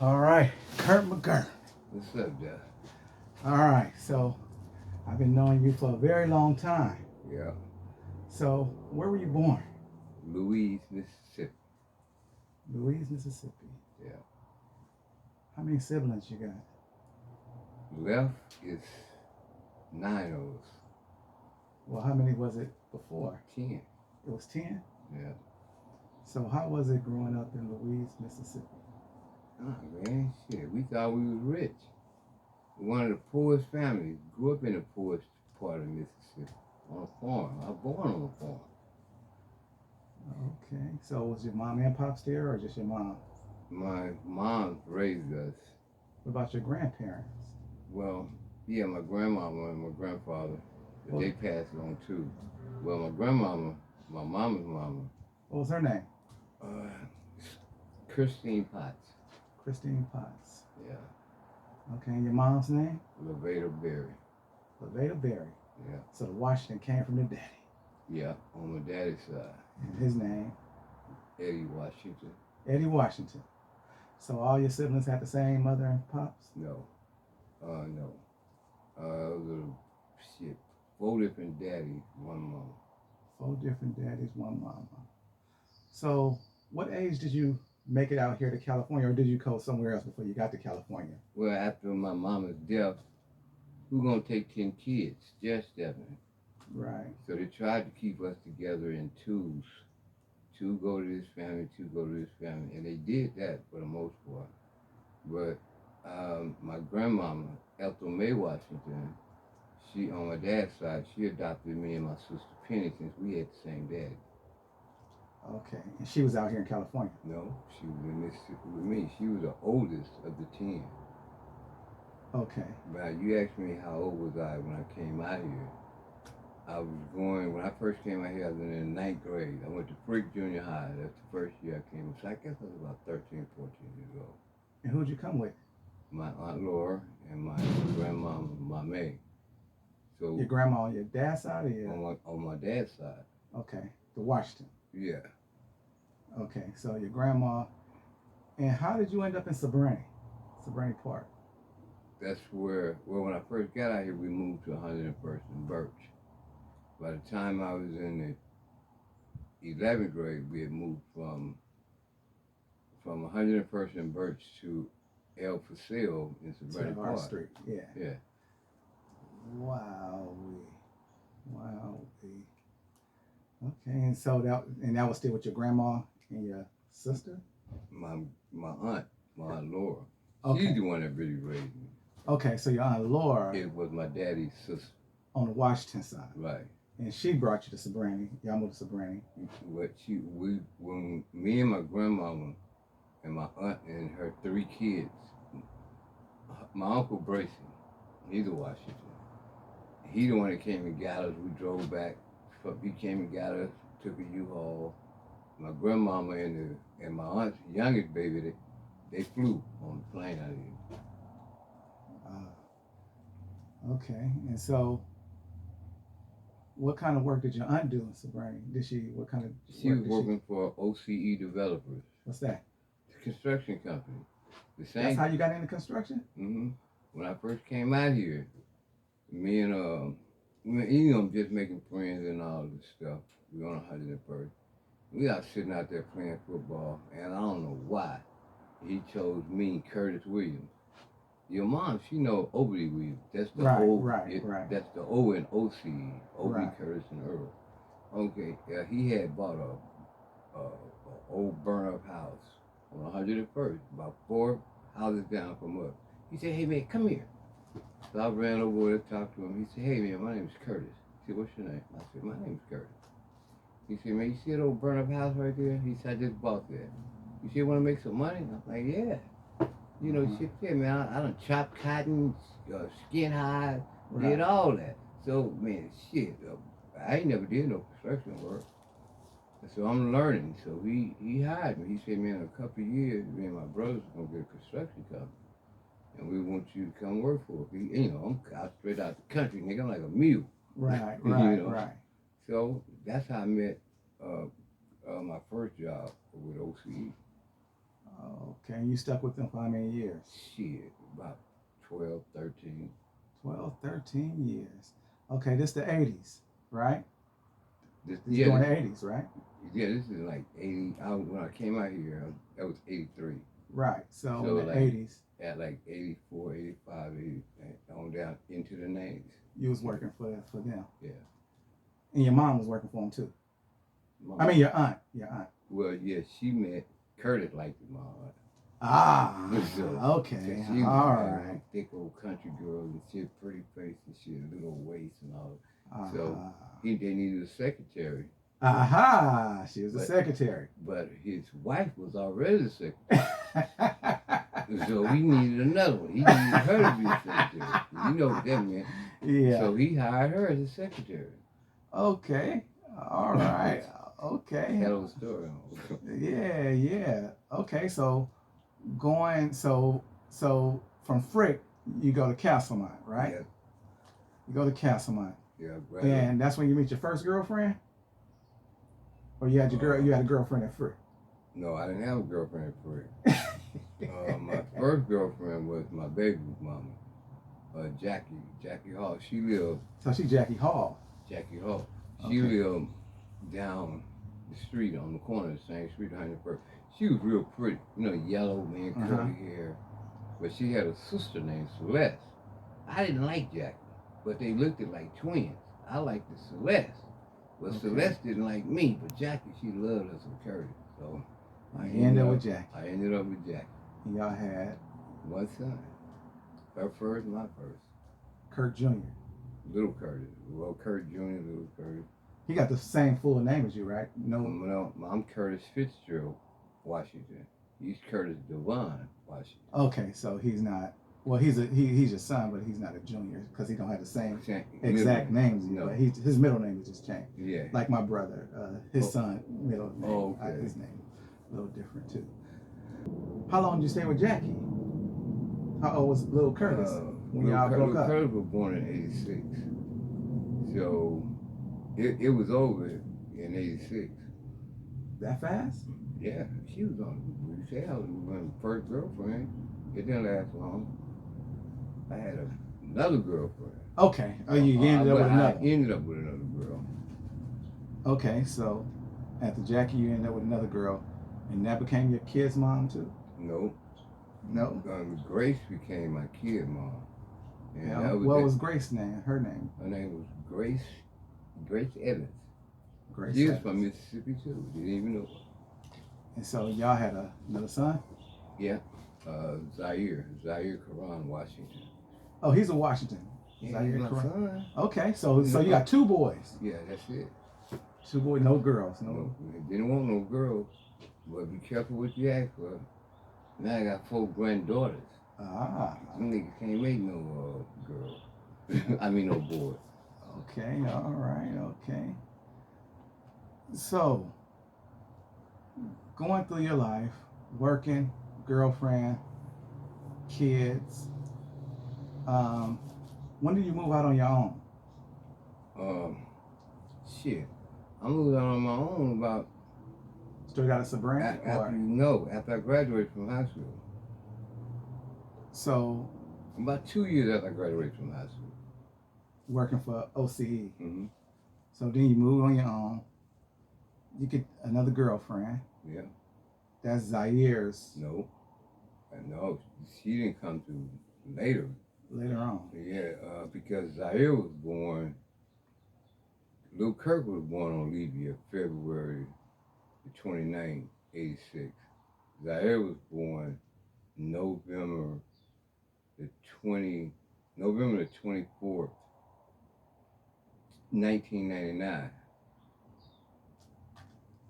All right, Curt Muggert. What's up, Jeff? All right, so I've been knowing you for a very long time. Yeah. So where were you born? Louise, Mississippi. Louise, Mississippi. Yeah. How many siblings you got? Left is 9 of us. Well, how many was it before? 10. It was 10? Yeah. So how was it growing up in Louise, Mississippi? Oh, man, shit. We thought we was rich. One of the poorest families. Grew up in the poorest part of Mississippi. On a farm. I was born on a farm. Okay, so was your mom and pops there or just your mom? My mom raised us. What about your grandparents? Well, yeah, my grandmama and my grandfather, but they passed on too. Well, my grandmama, my mama's mama. What was her name? Christine Potts. Christine Potts. Yeah. Okay, and your mom's name? Levada Berry. Levada Berry. Yeah. So the Washington came from the daddy. Yeah, on my daddy's side. And his name? Eddie Washington. Eddie Washington. So all your siblings had the same mother and pops? No. No. It was shit. 4 different daddies, 1 mama. 4 different daddies, 1 mama. So what age did you make it out here to California, or did you go somewhere else before you got to California? Well, after my mama's death, we were going to take 10 kids, just 7. Right. So they tried to keep us together in twos. 2 go to this family, 2 go to this family. And they did that for the most part. But my grandmama, Ethel May Washington, she, on my dad's side, she adopted me and my sister Penny since we had the same dad. Okay. And she was out here in California? No, she was in Mississippi with me. She was the oldest of the 10. Okay. But you asked me how old was I when I came out here. When I first came out here, I was in the 9th grade. I went to Frick Junior High. That's the first year I came. So I guess I was about 13, 14 years old. And who'd you come with? My Aunt Laura and my grandmama, my May. So Your grandma on your dad's side or your? On my dad's side. Okay. The Washington. Yeah. Okay. So your grandma. And how did you end up in Sobrani Park? That's where, well, when I first got out here, we moved to 101st and Birch. By the time I was in the 11th grade, we had moved from 101st and Birch to El Paseo in Sobrani Park. Street. Yeah. Yeah. Wow. Okay, and so that was still with your grandma and your sister? My aunt, my Aunt Laura. Okay. She's the one that really raised me. Okay, so your Aunt Laura. It was my daddy's sister. On the Washington side. Right. And she brought you to Sobrani. Y'all moved to Sobrani. When me and my grandmama and my aunt and her 3 kids, my Uncle Bracey, he's a Washington. He the one that came and got us. We drove back. He came and got us, took a U-Haul. My grandmama and my aunt's youngest baby, they flew on the plane out here. Okay, and so what kind of work did your aunt do in Sobrani? She was working for OCE Developers. What's that? The construction company. That's how you got into construction? Mm-hmm. When I first came out here, me and just making friends and all this stuff. We on 101st. We out sitting out there playing football, and I don't know why he chose me, Curtis Williams. Your mom, she know Obley Williams. That's the right. That's the O in OCE, Obley, Right. Curtis, and Earl. Okay, he had bought a old burn up house on 101st, about 4 houses down from us. He said, "Hey man, come here." So I ran over there, talked to him. He said, "Hey man, my name is Curtis." He said, "What's your name?" I said, "My name's Curtis." He said, "Man, you see that old burn up house right there?" He said, "I just bought that." You said, "Want to make some money?" I'm like, "Yeah." You know, shit, yeah, man, I done chopped cotton, skin hide, did all that. So, man, shit, I ain't never did no construction work. So I'm learning. So he hired me. He said, "Man, in a couple of years, me and my brothers are going to get a construction company. And we want you to come work for it." I'm out straight out the country, nigga. I'm like a mule. Right. So that's how I met my first job with OCE. Okay, you stuck with them for how many years? Shit, about 12, 13. 12, 13 years. Okay, this the 80s, right? This, This yeah, during this, the 80s, right? yeah, this is like 80. When I came out here, that was 83. Right. So in So the like 80s, at like 84, 85, 80, on down into the 90s. you was working for them. Yeah. And your mom was working for them too. I Mom. mean your aunt. Your aunt. Well, yeah, she met Curtis like the mom. Ah, So okay. she was All like right. a thick old country girl and she had pretty face and she had a little waist and all. Uh-huh. So they needed a secretary. Aha, she was the But- secretary. But his wife was already the secretary. So he needed another one. He needed her to be the secretary. You know what that meant. Yeah. So he hired her as a secretary. Okay. All right. Okay. Hell of a story. Yeah, yeah. Okay, so so from Frick you go to Castlemont, right? Yeah. You go to Castlemont. Yeah, right. And that's when you meet your first girlfriend? Or you had you had a girlfriend at Frick? No, I didn't have a girlfriend at Frick. My first girlfriend was my baby mama, Jackie Hall. She lived. So she Jackie Hall. Jackie Hall. She Okay. lived down the street on the corner of the same street, 101st. She was real pretty, yellow, man, curly hair. But she had a sister named Celeste. I didn't like Jackie, but they looked at like twins. I liked the Celeste. But Okay. Celeste didn't like me, but Jackie, she loved us with Curtis. So I ended up with Jackie. I ended up with Jackie. And y'all had One son. Her first, my first. Curt Jr. Little Curtis. Well, Curt Jr., Little Curtis. He got the same full name as you, right? No. No, I'm Curtis Fitzgerald Washington. He's Curtis Devon Washington. Okay, so he's not. Well, he's your son, but he's not a junior because he don't have the same exact name as you. No. But his middle name is just changed. Yeah. Like my brother, his son middle name, Oh, okay. his name a little different too. How long did you stay with Jackie? How old was little Curtis when y'all broke up? Curtis was born in '86, so it was over in '86. That fast? Yeah, she was on. You say I was my first girlfriend. It didn't last long. I had another girlfriend. Okay. Oh, you ended up with another. I ended up with another girl. Okay, so after Jackie, you ended up with another girl, and that became your kid's mom too? No. No. Grace became my kid mom. And Yeah. that What was Grace's name? Her name? Her name was Grace Evans. Grace. She was Evans. from Mississippi too. Didn't even know. And so y'all had another son? Yeah. Zaire Karan Washington. Oh, he's a Washington. Yeah, Zaire he's my Karan. son. Okay, so you got two boys. Yeah, that's it. Two boys, no girls. No. No, didn't want no girls. But be careful what you ask for. Now I got 4 granddaughters. Ah. Them niggas can't make no girl. I mean no boy. Okay, all right, okay. So, going through your life, working, girlfriend, kids, when did you move out on your own? Shit. I moved out on my own about Straight out of Sabran? after I graduated from high school. So, About 2 years after I graduated from high school. working for OCE. Mm-hmm. So then you move on your own. You get another girlfriend. Yeah. That's Zaire's No. No, she didn't come to later. later on. Yeah, because Zaire was born, Lil Curt was born on leap year, February the 29th, '86. Zaire was born November the 24th, 1999.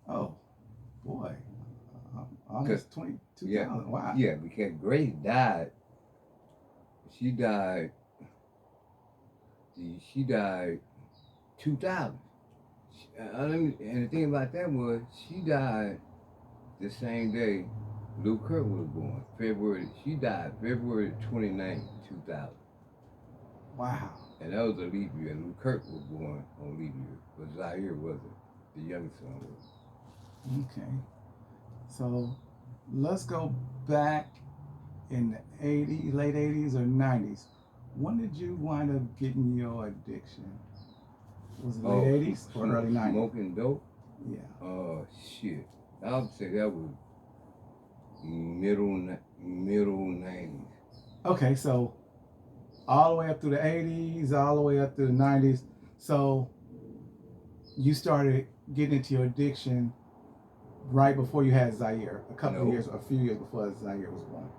Oh, boy. Almost 22,000. Yeah, Wow. Yeah, because Grace died. She died 2000. And the thing about that was, she died the same day Lil Curt was born. She died February 29th, 2000. Wow. And that was a leap year. Lil Curt was born on leap year, but Zaire wasn't. The youngest son was. Okay. So let's go back in the 80s, late 80s or 90s. When did you wind up getting your addiction? Was it late Oh, 80s or early 90s? smoking dope? Yeah. Oh, shit. I would say that was middle 90s. Okay, so all the way up through the 80s, all the way up through the 90s. So you started getting into your addiction right before you had Zaire, a few years before Zaire was born.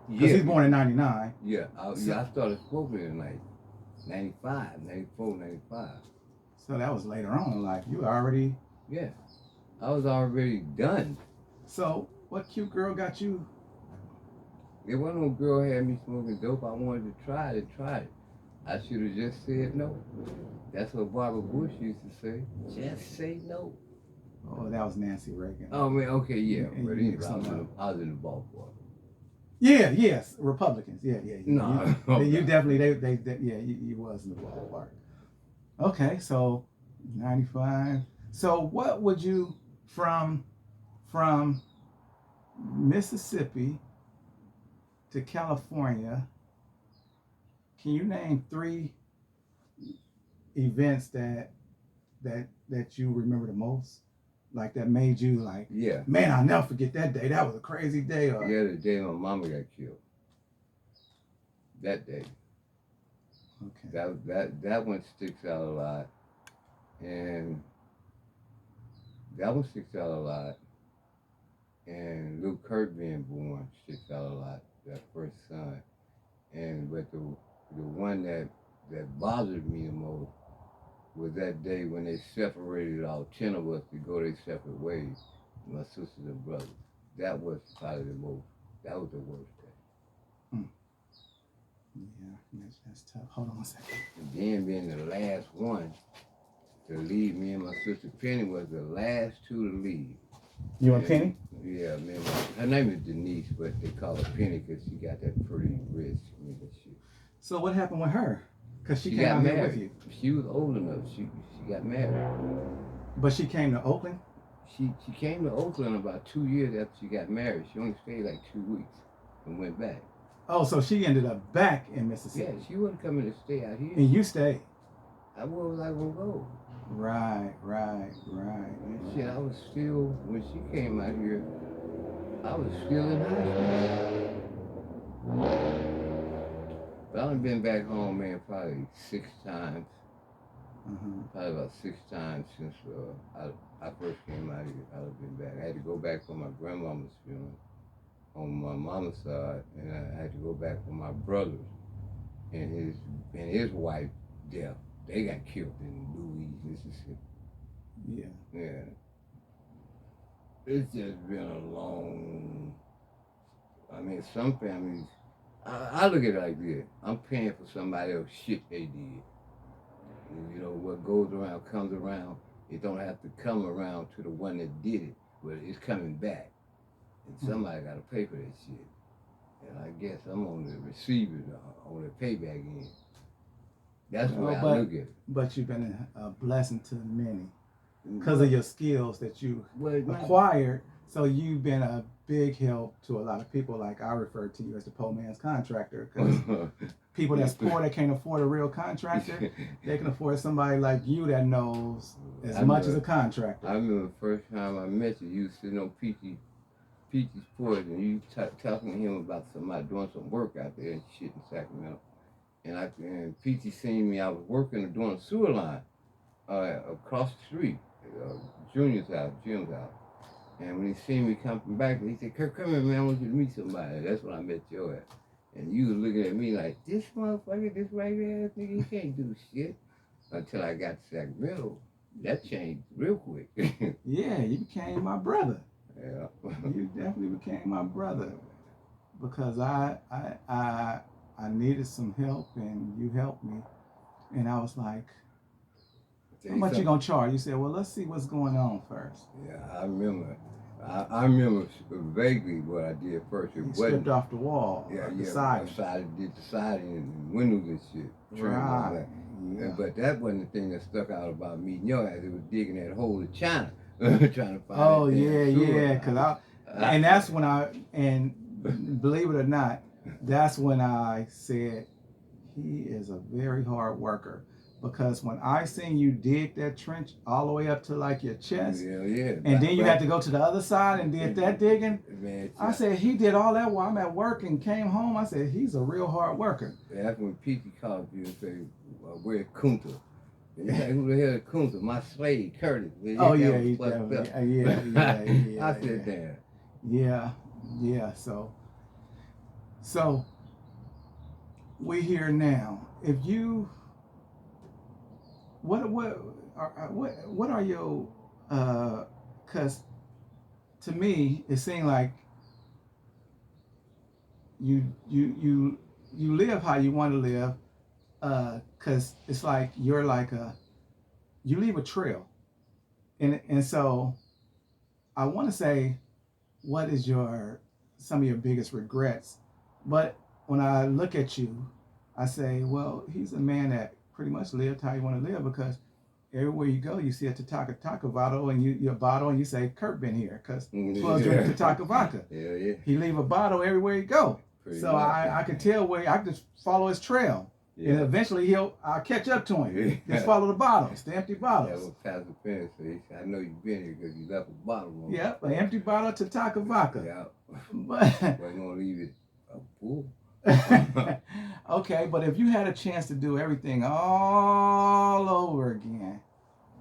Because he's born in 99. Yeah, I started smoking in like 95, 94, 95. So that was later on in life. You already. Yeah, I was already done. So what cute girl got you? There wasn't no girl had me smoking dope. I wanted to try it. I should have just said no. That's what Barbara Bush used to say. Just say no. Oh, that was Nancy Reagan. Oh man, okay, yeah. And But you anyway, some I was in the ballpark. Yeah, yes, Republicans. Yeah. No, You definitely they yeah, you was in the ballpark. Okay, so 95. So what would you from Mississippi to California? Can you name 3 events that you remember the most? Like that made you like, yeah. Man, I'll never forget that day. That was a crazy day. Or, Yeah, the day my mama got killed. That day. Okay. That one sticks out a lot. And that one sticks out a lot. And little Curt being born sticks out a lot. That first son. But the one that bothered me the most was that day when they separated all 10 of us to go their separate ways, my sisters and brothers. That was probably that was the worst day. Yeah, that's tough. Hold on a second. And then being the last one to leave, me and my sister Penny was the last 2 to leave. You and Penny? Yeah, man. Her name is Denise, but they call her Penny because she got that pretty red skin and shit. So what happened with her? Because she came got out married. here with you. She was old enough. She got married. But she came to Oakland? She came to Oakland about 2 years after she got married. She only stayed like 2 weeks and went back. Oh, so she ended up back in Mississippi. Yeah, she wasn't coming to stay out here. And you stayed? Where was I going to go? Right. And shit, I was still, when she came out here, I was still in high school. But I've been back home, man, probably 6 times. Probably about 6 times since I first came out here. I've been back. I had to go back for my grandmama's funeral on my mama's side, and I had to go back for my brothers and his wife, death. They got killed in Louis, Mississippi. Yeah. It's just been a long. I mean, some families. I look at it like this: I'm paying for somebody else's shit they did. And, you know, what goes around comes around. It don't have to come around to the one that did it, but it's coming back. And somebody got to pay for that shit. And I guess I'm on the receiver, on the payback end. That's the way I look at it. But you've been a blessing to many because of your skills that you acquired. So you've been a big help to a lot of people. Like I refer to you as the poor man's contractor, because people that's poor that can't afford a real contractor, they can afford somebody like you that knows as much as a contractor. I remember the first time I met you, you was sitting on Peachy's porch and you talking to him about somebody doing some work out there and shit in Sacramento. And Peachy seen me. I was working doing a sewer line across the street, Jim's house. And when he seen me coming back, he said, "Curt, come here, man. I want you to meet somebody." That's when I met your ass. And you was looking at me like, this motherfucker, this ragged ass nigga, he can't do shit. Until I got to Sacramento, that changed real quick. Yeah, you became my brother. Yeah. You definitely became my brother, because I needed some help and you helped me, and I was like, how much you gonna charge? You said, well, let's see what's going on first. Yeah, I remember. I remember vaguely what I did first. You stripped off the wall. The siding. Did the siding and windows and shit. Right. Yeah. But that wasn't the thing that stuck out about meeting your ass. It was digging that hole in China, trying to find. Oh yeah, because And that's when and believe it or not, that's when I said, he is a very hard worker. Because when I seen you dig that trench all the way up to like your chest, and then you had to go to the other side and did that digging, man, I said, he did all that while I'm at work and came home. I said, he's a real hard worker. That's when P.T. called you and said, where's Kunta? And you're like, who the hell is Kunta? My slave, Curtis. Man, oh, yeah, he definitely. Yeah. I said, damn. Yeah. So we here now. If you, what are your, cause to me, it seemed like you live how you want to live, cause it's like, you're like you leave a trail. And so I want to say, what is some of your biggest regrets? But when I look at you, I say, well, he's a man that pretty much lived how you want to live, because everywhere you go, you see a Tataka bottle, and your bottle, and you say, Curt been here, because he was drinking Taaka vodka. Yeah. He leave a bottle everywhere you go. Pretty so I could tell I could just follow his trail. Yeah. And eventually I'll catch up to him. Just follow the bottles, the empty bottles. Yeah, well, Pastor Penn said, I know you've been here because you left a bottle on. Yep, an empty bottle to Taaka vodka. Yeah. But we're going to leave it a pool. Okay, but if you had a chance to do everything all over again,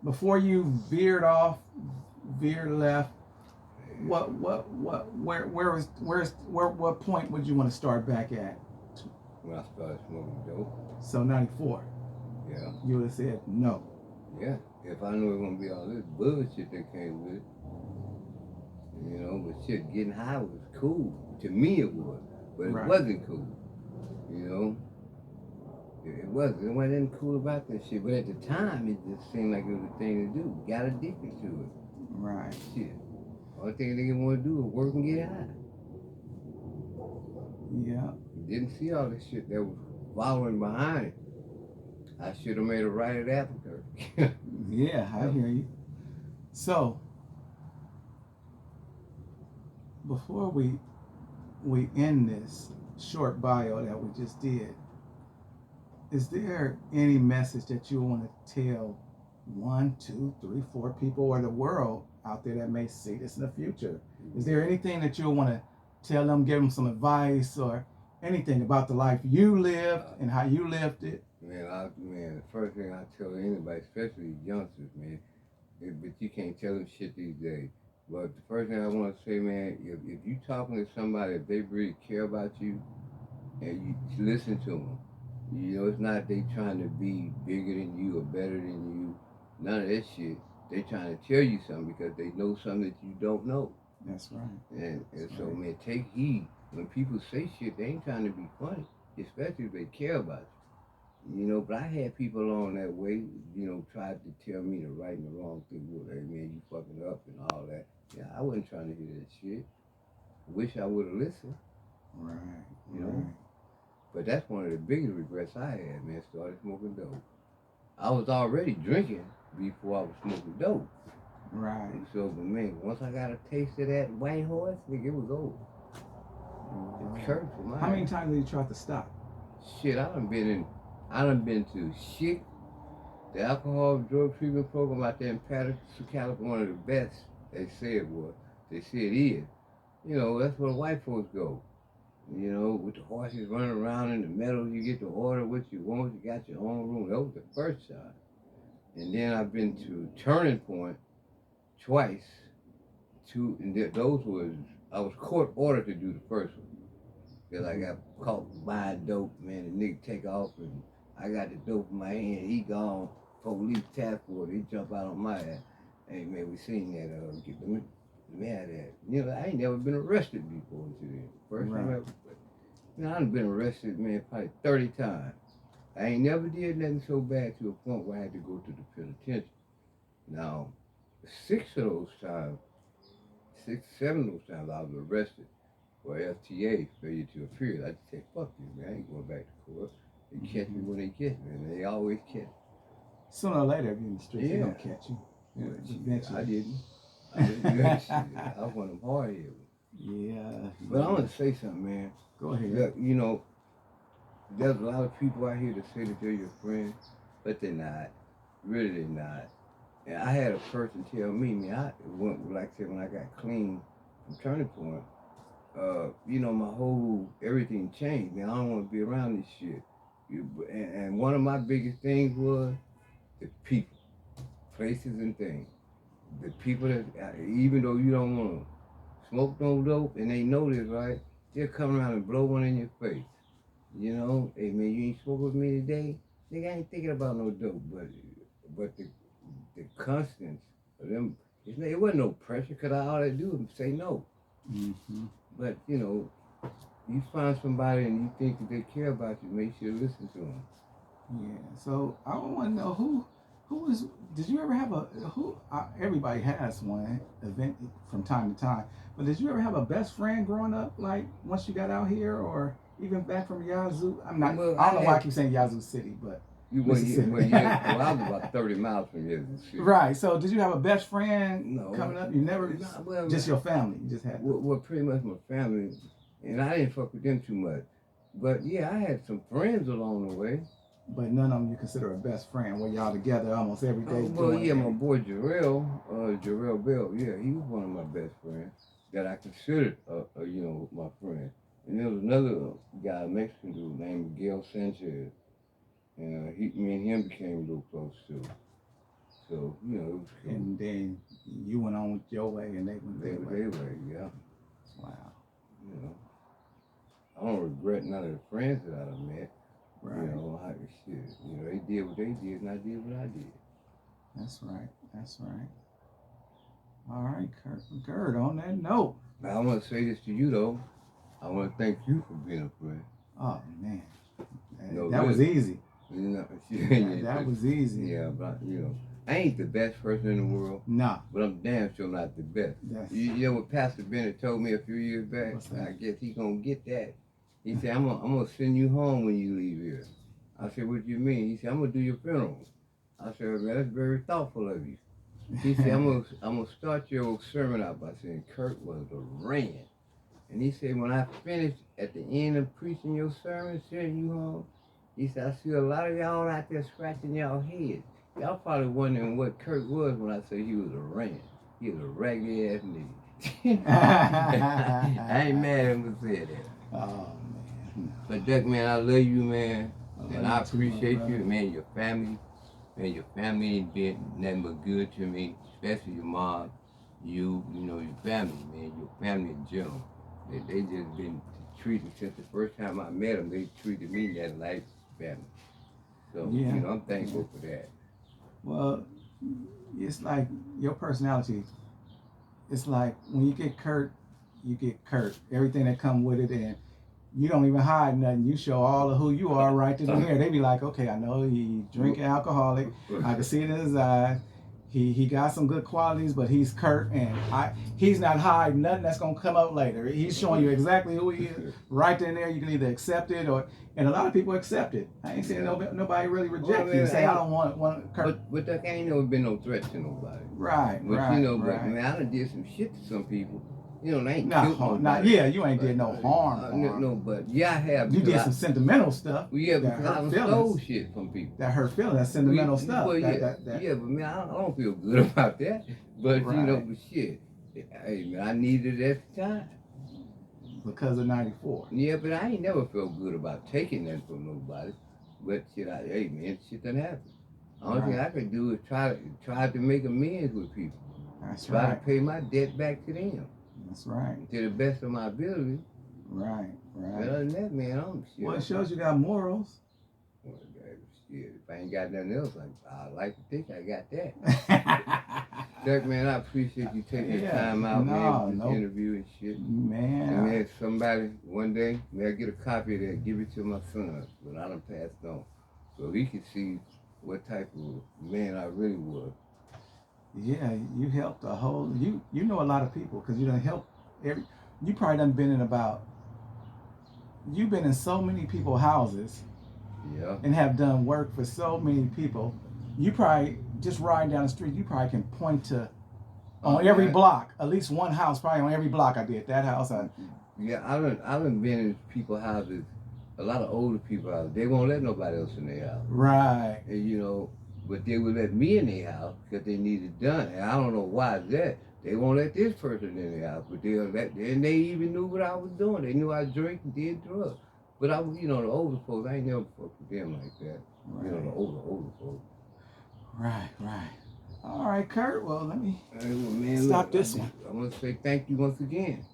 before you veered left, what point would you want to start back at? When I started smoking dope. So 94. Yeah. You would have said no. Yeah. If I knew it was gonna be all this bullshit that came with it. You know, but shit, getting high was cool. To me it was. But it wasn't cool. You know? It wasn't. There wasn't anything cool about that shit. But at the time it just seemed like it was a thing to do. Got addicted to it. Right. Shit. Only thing a nigga wanna do is work and get high. Yeah. Didn't see all this shit that was following behind it. I should have made a right at Africa. Yeah, I hear you. So, before we end this short bio that we just did, is there any message that you want to tell 1, 2, 3, 4 people or the world out there that may see this in the future? Is there anything that you want to tell them, give them some advice or anything about the life you lived and how you lived it? Man, the first thing I tell anybody, especially youngsters, man, but you can't tell them shit these days. But the first thing I want to say, man, if you talking to somebody, if they really care about you, and you listen to them, you know, it's not they trying to be bigger than you or better than you, none of that shit. They trying to tell you something because they know something that you don't know. That's right. And so, man, take heed. When people say shit, they ain't trying to be funny, especially if they care about you. You know, but I had people along that way, you know, tried to tell me the right and the wrong thing. Well, hey, man, you fucking up and all that. Yeah, I wasn't trying to hear that shit. Wish I would have listened. Right. You know? But that's one of the biggest regrets I had, man, started smoking dope. I was already drinking before I was smoking dope. Right. So, but man, once I got a taste of that white horse, nigga, it was over. It hurt for my How many times did you try to stop? Shit, I done been to SHIC, the alcohol drug treatment program out there in Patterson, California, one of the best, they say it was. They say it is. You know, that's where the white folks go. You know, with the horses running around in the meadows, you get to order what you want, you got your own room. That was the first time. And then I've been to Turning Point twice. I was court ordered to do the first one. Because I got caught buying dope, man, the nigga take off and I got the dope in my hand, he gone, police task force, he jump out on my ass. Hey man, we seen that, let me have that. You know, I ain't never been arrested before until then. First time ever. You know, I done been arrested, man, probably 30 times. I ain't never did nothing so bad to a point where I had to go to the penitentiary. Now, 7 of those times I was arrested for FTA, failure to appear. I just say, fuck you, man, I ain't going back to court. They catch me when they catch me, and they always catch me. Sooner or later, if you're in the streets, they're going to catch you. I didn't. I was one of them hard-headed. Yeah. But I want to say something, man. Go ahead. That, you know, there's a lot of people out here that say that they're your friend, but they're not. Really, they're not. And I had a person tell me, man, like I said, when I got clean from Turning Point, you know, my whole everything changed. Man, I don't want to be around this shit. And one of my biggest things was the people, places, and things. The people that, even though you don't want to smoke no dope, and they know this, right? They'll come around and blow one in your face. You know, hey man, you ain't smoke with me today. Nigga, I ain't thinking about no dope, but the constants of them, it wasn't no pressure, cause all I do is say no. Mm-hmm. But you know, you find somebody and you think that they care about you, make sure you listen to them. Yeah. So I want to know who is. Did you ever have everybody has one event from time to time, but did you ever have a best friend growing up? Like once you got out here, or even back from Yazoo? I'm not. Well, I don't know why I keep saying Yazoo City, but Mississippi. Well, I was about 30 miles from Yazoo City. Right. So did you have a best friend No, coming up? You never. Well, just your family. You just had. Well, pretty much my family, and I didn't fuck with them too much. But yeah, I had some friends along the way. But none of them you consider a best friend. Were y'all together almost every day? Well, yeah, my boy Jarrell Bell, yeah, he was one of my best friends that I considered, you know, my friend. And there was another guy, a Mexican dude named Miguel Sanchez, and me and him became a little close too. So, you know, it was cool. And then you went on your way, and they went their way. Yeah. Wow. You know, I don't regret none of the friends that I've met. Right. You know, shit. You know, they did what they did, and I did what I did. That's right. All right, Curt, on that note. Now, I want to say this to you, though. I want to thank you for being a friend. Oh, man. No, that was easy. You know, that was easy. Yeah, but, you know, I ain't the best person in the world. Nah. But I'm damn sure not the best. You know what Pastor Bennett told me a few years back? I guess he going to get that. He said, I'm gonna send you home when you leave here. I said, what do you mean? He said, I'm gonna do your funeral. I said, man, that's very thoughtful of you. He said, I'm gonna start your sermon out by saying Curt was a ran. And he said, when I finish at the end of preaching your sermon, sending you home, he said, I see a lot of y'all out there scratching y'all heads. Y'all probably wondering what Curt was when I said he was a ran. He was a raggedy ass nigga. I ain't mad at him for saying that. Oh. But Duck, man, I love you, man, and I appreciate you, man. Your family ain't been nothing but good to me, especially your mom, you know, your family, man, your family in general. They just been treated since the first time I met them. They treated me that like family. So you know, I'm thankful for that. Well, it's like your personality. It's like when you get Curt, you get Curt. Everything that come with it, and you don't even hide nothing. You show all of who you are right to the hair. They be like, okay, I know he drinking alcoholic. I can see it in his eyes. He got some good qualities, but he's Curt, and he's not hiding nothing that's gonna come up later. He's showing you exactly who he is right then and there. You can either accept it and a lot of people accept it. I ain't saying nobody really reject you. Say I don't want Curt. But there ain't never been no threat to nobody. Right. But you know, but man, I done did some shit to some people. You know, they ain't killed nobody. You ain't did no harm. No, but yeah, I have. You did some sentimental stuff. Well, yeah, because I stole shit from people. That hurt feelings. That sentimental stuff. Well, yeah, but man, I don't feel good about that. But you know, but shit, hey man, I needed it at the time. Because of '94. Yeah, but I ain't never felt good about taking that from nobody. But shit, hey man, shit done happened. The only thing I could do is try to make amends with people. That's try to pay my debt back to them. That's right. To the best of my ability. Right. Other than that, man, I'm shit. Well, it shows you got morals. Well, shit, if I ain't got nothing else, I like to think I got that. Chuck, man, I appreciate you taking the time out, man, for this interview and shit. Man. And man, somebody, one day, may I get a copy of that, give it to my son, when I done passed on, so he can see what type of man I really was. Yeah, you helped a whole, you know a lot of people, because you done helped you probably done been in you've been in so many people's houses. Yeah. And have done work for so many people. You probably, just riding down the street, you probably can point to On every block, at least one house, probably on every block. I did that house. Yeah, I done been in people's houses. A lot of older people houses. They won't let nobody else in their house. Right. And you know, but they would let me in their house because they need it done. And I don't know why that. They won't let this person in their house, but they'll let. And they even knew what I was doing. They knew I drank and did drugs. But I was, you know, the older folks, I ain't never fucked with them like that. Right. You know, the older folks. Right, right. All right, Curt. Well, let me hey, well, man, stop look, this one. I want to say thank you once again.